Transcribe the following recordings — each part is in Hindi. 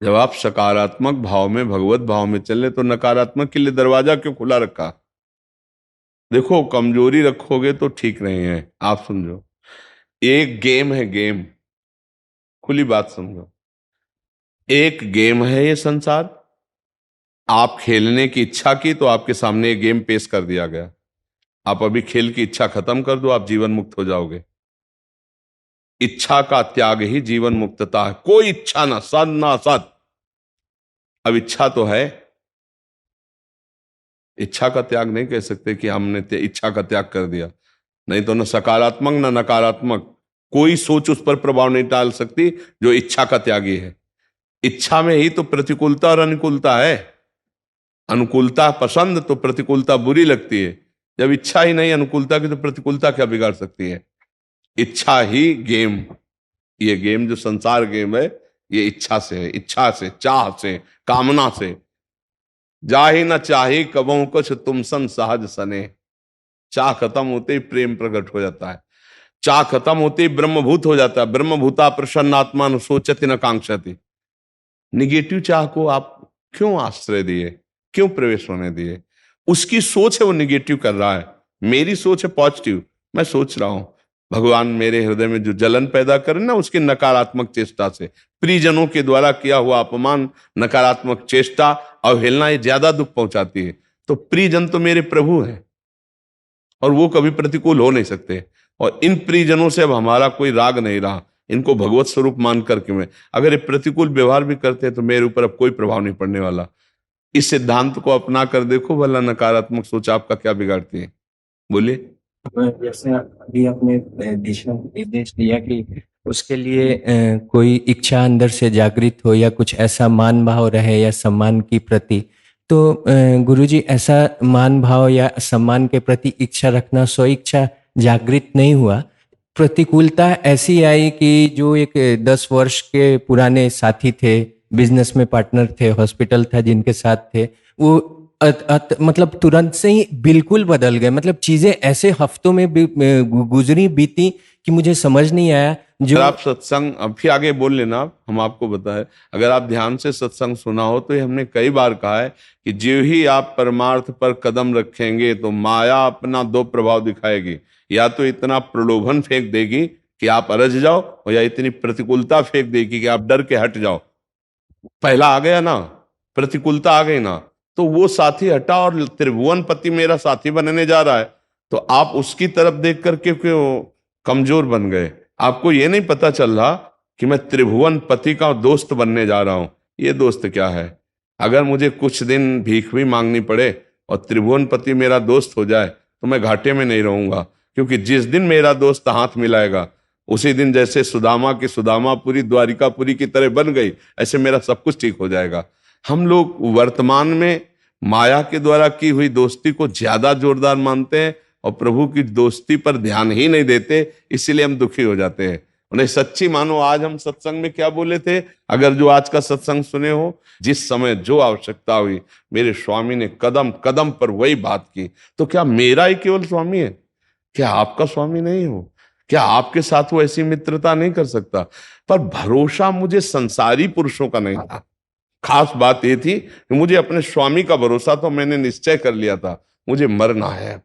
जब आप सकारात्मक भाव में, भगवत भाव में चले, तो नकारात्मक के लिए दरवाजा क्यों खुला रखा? देखो, कमजोरी रखोगे तो ठीक नहीं है। आप समझो, एक गेम है, गेम, खुली बात समझो, एक गेम है ये संसार। आप खेलने की इच्छा की तो आपके सामने ये गेम पेश कर दिया गया। आप अभी खेल की इच्छा खत्म कर दो, आप जीवन मुक्त हो जाओगे। इच्छा का त्याग ही जीवन मुक्तता है। कोई इच्छा ना, सद ना सद। अब इच्छा तो है, इच्छा का त्याग नहीं कह सकते कि हमने इच्छा का त्याग कर दिया। नहीं तो न सकारात्मक न नकारात्मक कोई सोच उस पर प्रभाव नहीं डाल सकती जो इच्छा का त्यागी है। इच्छा में ही तो प्रतिकूलता और अनुकूलता है। अनुकूलता पसंद तो प्रतिकूलता बुरी लगती है। जब इच्छा ही नहीं अनुकूलता की, तो प्रतिकूलता क्या बिगाड़ सकती है? इच्छा ही गेम, ये गेम जो संसार गेम है, ये इच्छा से है। इच्छा से, चाह से, कामना से। जाहि न चाही कबहु कुछ तुम सन सहज सने। चाह खत्म होते ही प्रेम प्रकट हो जाता है। चाह खत्म होते ही ब्रह्मभूत हो जाता है। ब्रह्मभूता प्रसन्न आत्मा न सोचति न कांक्षति। निगेटिव चाह को आप क्यों आश्रय दिए, क्यों प्रवेश होने दिए? उसकी सोच है, वो निगेटिव कर रहा है। मेरी सोच है पॉजिटिव, मैं सोच रहा हूं भगवान मेरे हृदय में जो जलन पैदा करे ना, उसकी नकारात्मक चेष्टा से, प्रियजनों के द्वारा किया हुआ अपमान, नकारात्मक चेष्टा, अवहेलना, ये ज्यादा दुख पहुंचाती है। तो प्रियजन तो मेरे प्रभु हैं और वो कभी प्रतिकूल हो नहीं सकते। और इन प्रियजनों से अब हमारा कोई राग नहीं रहा। इनको भगवत स्वरूप मान करके मैं, अगर ये प्रतिकूल व्यवहार भी करते हैं तो मेरे ऊपर अब कोई प्रभाव नहीं पड़ने वाला। इस सिद्धांत को अपना कर देखो, भला नकारात्मक सोच आपका क्या बिगाड़ती है? बोलिए। जैसे अभी आपने दिशा निर्देश दिया कि उसके लिए कोई इच्छा अंदर से जागृत हो या कुछ ऐसा मान भाव रहे या सम्मान की प्रति, तो गुरुजी ऐसा मान भाव या सम्मान के प्रति इच्छा रखना स्व इच्छा जागृत नहीं हुआ। प्रतिकूलता ऐसी आई कि जो एक 10 वर्ष के पुराने साथी थे, बिजनेस में पार्टनर थे, हॉस्पिटल था जिनके साथ थे, वो मतलब तुरंत से ही बिल्कुल बदल गए। मतलब चीजें ऐसे हफ्तों में गुजरी बीती कि मुझे समझ नहीं आया। जो अगर आप सत्संग अब फिर आगे बोल लेना, हम आपको बताएं, अगर आप ध्यान से सत्संग सुना हो तो ये हमने कई बार कहा है कि जो ही आप परमार्थ पर कदम रखेंगे तो माया अपना दो प्रभाव दिखाएगी। या तो इतना प्रलोभन फेंक देगी कि आप अरझ जाओ, और या इतनी प्रतिकूलता फेंक देगी कि आप डर के हट जाओ। पहला आ गया ना, प्रतिकूलता आ गई ना, तो वो साथी हटा और त्रिभुवन पति मेरा साथी बनने जा रहा है, तो आप उसकी तरफ देख करके क्यों कमजोर बन गए? आपको ये नहीं पता चल रहा कि मैं त्रिभुवन पति का दोस्त बनने जा रहा हूं। ये दोस्त क्या है? अगर मुझे कुछ दिन भीख भी मांगनी पड़े और त्रिभुवन पति मेरा दोस्त हो जाए तो मैं घाटे में नहीं रहूंगा। क्योंकि जिस दिन मेरा दोस्त हाथ मिलाएगा, उसी दिन जैसे सुदामा की सुदामापुरी द्वारिकापुरी की तरह बन गई, ऐसे मेरा सब कुछ ठीक हो जाएगा। हम लोग वर्तमान में माया के द्वारा की हुई दोस्ती को ज्यादा जोरदार मानते हैं और प्रभु की दोस्ती पर ध्यान ही नहीं देते, इसीलिए हम दुखी हो जाते हैं। उन्हें सच्ची मानो, आज हम सत्संग में क्या बोले थे? अगर जो आज का सत्संग सुने हो, जिस समय जो आवश्यकता हुई मेरे स्वामी ने कदम कदम पर वही बात की। तो क्या मेरा ही केवल स्वामी है? क्या आपका स्वामी नहीं हो? क्या आपके साथ वो ऐसी मित्रता नहीं कर सकता? पर भरोसा मुझे संसारी पुरुषों का नहीं था। खास बात ये थी कि मुझे अपने स्वामी का भरोसा, तो मैंने निश्चय कर लिया था मुझे मरना है।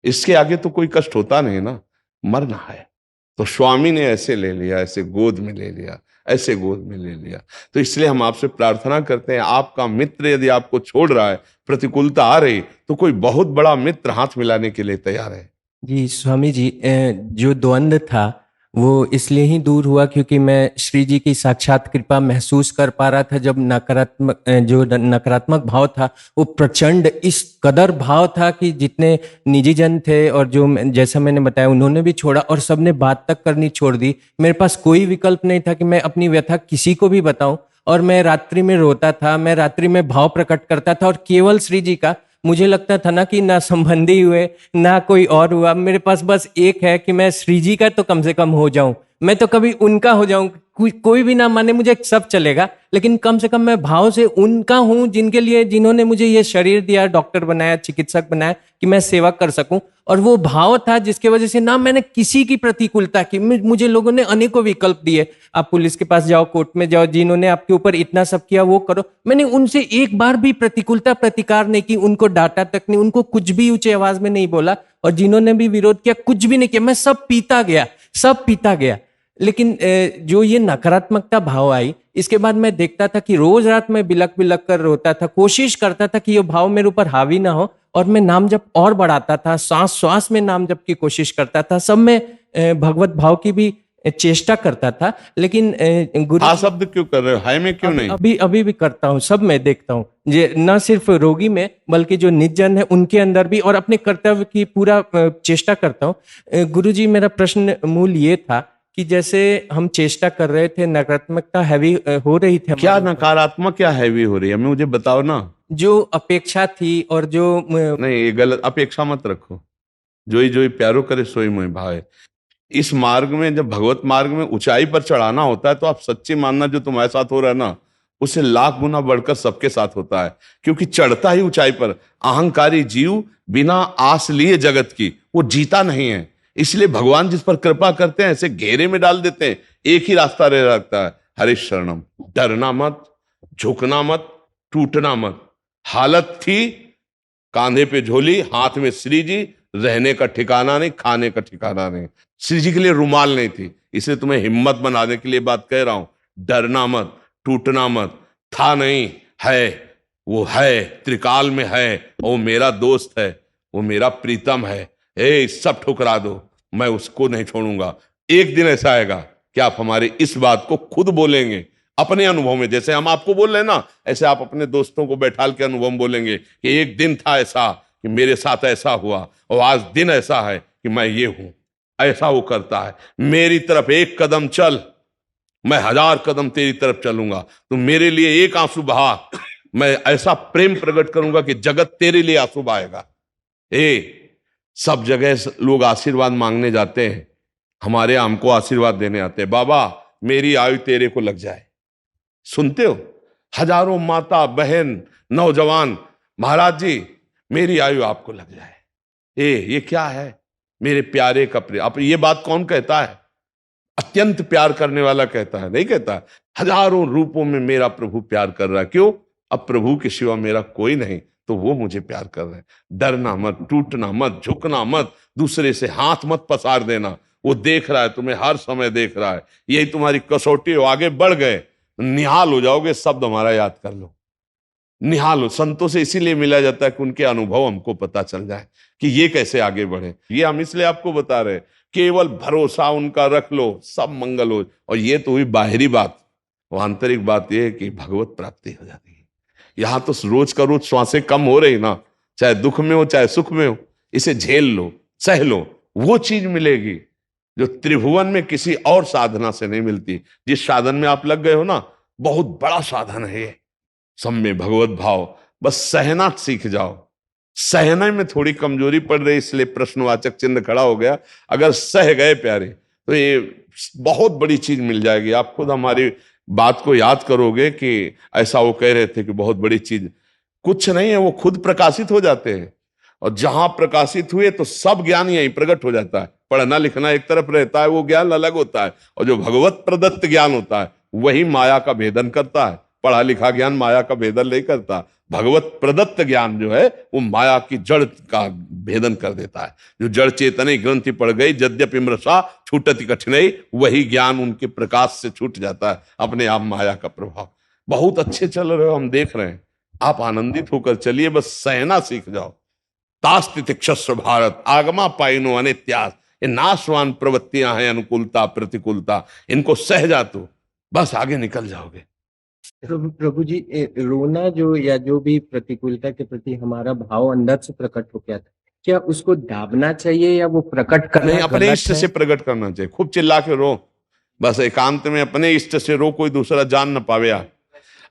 इसके आगे तो कोई कष्ट होता नहीं ना, मरना है। तो स्वामी ने ऐसे ले लिया, ऐसे गोद में ले लिया, ऐसे गोद में ले लिया। तो इसलिए हम आपसे प्रार्थना करते हैं, आपका मित्र यदि आपको छोड़ रहा है, प्रतिकूलता आ रही, तो कोई बहुत बड़ा मित्र हाथ मिलाने के लिए तैयार है। जी स्वामी जी, जो द्वंद्व था वो इसलिए ही दूर हुआ क्योंकि मैं श्री जी की साक्षात कृपा महसूस कर पा रहा था। जब नकारात्मक भाव था वो प्रचंड इस कदर भाव था कि जितने निजी जन थे और जो जैसा मैंने बताया उन्होंने भी छोड़ा और सबने बात तक करनी छोड़ दी। मेरे पास कोई विकल्प नहीं था कि मैं अपनी व्यथा किसी को भी बताऊं। और मैं रात्रि में रोता था, मैं रात्रि में भाव प्रकट करता था और केवल श्री जी का। मुझे लगता था ना कि ना संबंधी हुए ना कोई और हुआ, मेरे पास बस एक है कि मैं श्री जी का तो कम से कम हो जाऊं। मैं तो कभी उनका हो जाऊं, कोई भी ना माने मुझे, सब चलेगा, लेकिन कम से कम मैं भाव से उनका हूं जिनके लिए, जिन्होंने मुझे ये शरीर दिया, डॉक्टर बनाया, चिकित्सक बनाया कि मैं सेवा कर सकूं। और वो भाव था जिसके वजह से ना मैंने किसी की प्रतिकूलता की। मुझे लोगों ने अनेकों विकल्प दिए, आप पुलिस के पास जाओ, कोर्ट में जाओ, जिन्होंने आपके ऊपर इतना सब किया वो करो। मैंने उनसे एक बार भी प्रतिकूलता प्रतिकार नहीं की, उनको डांटा तक नहीं, उनको कुछ भी ऊंचे आवाज में नहीं बोला, और जिन्होंने भी विरोध किया कुछ भी नहीं किया, मैं सब पीता गया, सब पीता गया। लेकिन जो ये नकारात्मकता भाव आई, इसके बाद मैं देखता था कि रोज रात में बिलक बिलक कर रोता था, कोशिश करता था कि ये भाव मेरे ऊपर हावी ना हो, और मैं नाम जप और बढ़ाता था, सांस श्वास में नाम जप की कोशिश करता था, सब में भगवत भाव की भी चेष्टा करता था। लेकिन गुरु हा शब्द क्यों कर रहे हो, हाय में क्यों नहीं? अभी अभी भी करता हूँ, सब में देखता हूँ, ये न सिर्फ रोगी में बल्कि जो निर्जन है उनके अंदर भी, और अपने कर्तव्य की पूरा चेष्टा करता हूँ। गुरुजी, मेरा प्रश्न मूल ये था कि जैसे हम चेष्टा कर रहे थे, नकारात्मकता हैवी हो रही थी, क्या नकारात्मक, क्या हैवी हो रही है, मुझे बताओ ना। जो अपेक्षा थी और जो नहीं, ये गलत, अपेक्षा मत रखो। जो ही प्यारो करे सोई मोहि भावे। इस मार्ग में, जब भगवत मार्ग में ऊंचाई पर चढ़ाना होता है, तो आप सच्ची मानना, जो तुम्हारे साथ हो रहा है ना, उससे लाख गुना बढ़कर सबके साथ होता है। क्योंकि चढ़ता ही ऊंचाई पर। अहंकारी जीव बिना आस लिए जगत की वो जीता नहीं है। इसलिए भगवान जिस पर कृपा करते हैं ऐसे घेरे में डाल देते हैं, एक ही रास्ता रह जाता है, हरे शरणम। डरना मत, झुकना मत, टूटना मत। हालत थी कांधे पे झोली, हाथ में श्री जी, रहने का ठिकाना नहीं, खाने का ठिकाना नहीं। श्री जी के लिए रुमाल नहीं थी। इसलिए तुम्हें हिम्मत बनाने के लिए बात कह रहा हूं। डरना मत, टूटना मत। था नहीं, है, वो है, त्रिकाल में है, वो मेरा दोस्त है, वो मेरा प्रीतम है। सब ठुकरा दो, मैं उसको नहीं छोड़ूंगा। एक दिन ऐसा आएगा कि आप हमारी इस बात को खुद बोलेंगे अपने अनुभव में। जैसे हम आपको बोल रहे हैं ना, ऐसे आप अपने दोस्तों को बैठाल के अनुभव में बोलेंगे कि एक दिन था ऐसा कि मेरे साथ ऐसा हुआ, और आज दिन ऐसा है कि मैं ये हूं। ऐसा वो करता है। मेरी तरफ एक कदम चल, मैं 1000 कदम तेरी तरफ चलूंगा। तो मेरे लिए एक आंसू बहा, मैं ऐसा प्रेम प्रकट करूंगा कि जगत तेरे लिए आंसू बहाएगा। सब जगह लोग आशीर्वाद मांगने जाते हैं, हमारे यहाँ हमको आशीर्वाद देने आते हैं। बाबा मेरी आयु तेरे को लग जाए। सुनते हो? हजारों माता बहन नौजवान, महाराज जी मेरी आयु आपको लग जाए। ये क्या है? मेरे प्यारे का प्रिय। अब ये बात कौन कहता है? अत्यंत प्यार करने वाला कहता है, नहीं कहता। हजारों रूपों में मेरा प्रभु प्यार कर रहा है। क्यों? अब प्रभु के सिवा मेरा कोई नहीं, तो वो मुझे प्यार कर रहे हैं। डरना मत, टूटना मत, झुकना मत, दूसरे से हाथ मत पसार देना। वो देख रहा है, तुम्हें हर समय देख रहा है। यही तुम्हारी कसौटी हो। आगे बढ़ गए, निहाल हो जाओगे। शब्द हमारा याद कर लो, निहाल हो। संतों से इसीलिए मिला जाता है कि उनके अनुभव हमको पता चल जाए कि ये कैसे आगे बढ़े। ये हम इसलिए आपको बता रहे, केवल भरोसा उनका रख लो, सब मंगल हो। और ये तो हुई बाहरी बात। वो आंतरिक बात ये है कि भगवत प्राप्ति हो जाती है। यहां तो रोज का रोज श्वासें कम हो रही ना, चाहे दुख में हो चाहे सुख में हो, इसे झेल लो, सह लो। वो चीज मिलेगी जो त्रिभुवन में किसी और साधना से नहीं मिलती। जिस साधन में आप लग गए हो ना, बहुत बड़ा साधन है ये। सब में भगवत भाव। बस सहना सीख जाओ। सहने में थोड़ी कमजोरी पड़ रही, इसलिए प्रश्नवाचक चिन्ह खड़ा हो गया। अगर सह गए प्यारे, तो ये बहुत बड़ी चीज मिल जाएगी। आप खुद हमारी बात को याद करोगे कि ऐसा वो कह रहे थे कि बहुत बड़ी चीज कुछ नहीं है, वो खुद प्रकाशित हो जाते हैं। और जहां प्रकाशित हुए तो सब ज्ञान यहीं प्रकट हो जाता है। पढ़ना लिखना एक तरफ रहता है, वो ज्ञान अलग होता है। और जो भगवत प्रदत्त ज्ञान होता है वही माया का भेदन करता है। पढ़ा लिखा ज्ञान माया का भेदन नहीं करता। भगवत प्रदत्त ज्ञान जो है वो माया की जड़ का भेदन कर देता है। जो जड़ चेतने ग्रंथि पड़ गई, यद्यपि मृषा छूटति कठिनाई, वही ज्ञान उनके प्रकाश से छूट जाता है, अपने आप माया का प्रभाव। बहुत अच्छे चल रहे हो, हम देख रहे हैं। आप आनंदित होकर चलिए, बस सहना सीख जाओ। तास्तितिक्षस्व भारत आगमा पाइनो अनित्यास। ये नाशवान प्रवृत्तियां हैं, अनुकूलता प्रतिकूलता, इनको सह जा तो बस आगे निकल जाओगे। प्रभु जी, रोना जो या जो भी प्रतिकूलता के प्रति हमारा भाव अंदर से प्रकट हो गया था, क्या उसको दाबना चाहिए या वो प्रकट करना नहीं, अपने गलत इष्ट है? से प्रकट करना चाहिए। खूब चिल्ला के रो, बस एकांत में अपने इष्ट से रो, कोई दूसरा जान न पावे।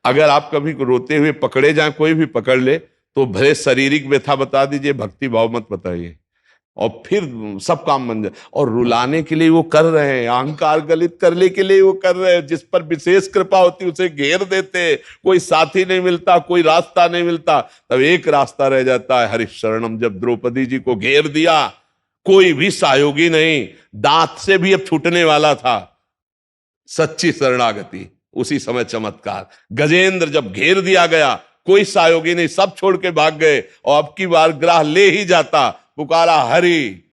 अगर आप कभी रोते हुए पकड़े जाए, कोई भी पकड़ ले, तो भले शारीरिक व्यथा बता दीजिए, भक्ति भाव मत बताइए। और फिर सब काम बन जाए। और रुलाने के लिए वो कर रहे हैं, अहंकार गलित करने के लिए वो कर रहे हैं। जिस पर विशेष कृपा होती उसे घेर देते, कोई साथी नहीं मिलता, कोई रास्ता नहीं मिलता, तब एक रास्ता रह जाता है हरिशरणम। जब द्रौपदी जी को घेर दिया, कोई भी सहयोगी नहीं, दांत से भी अब छूटने वाला था, सच्ची शरणागति, उसी समय चमत्कार। गजेंद्र जब घेर दिया गया, कोई सहयोगी नहीं, सब छोड़ के भाग गए, और अब की बार ग्राह ले ही जाता, पुकारा हरि,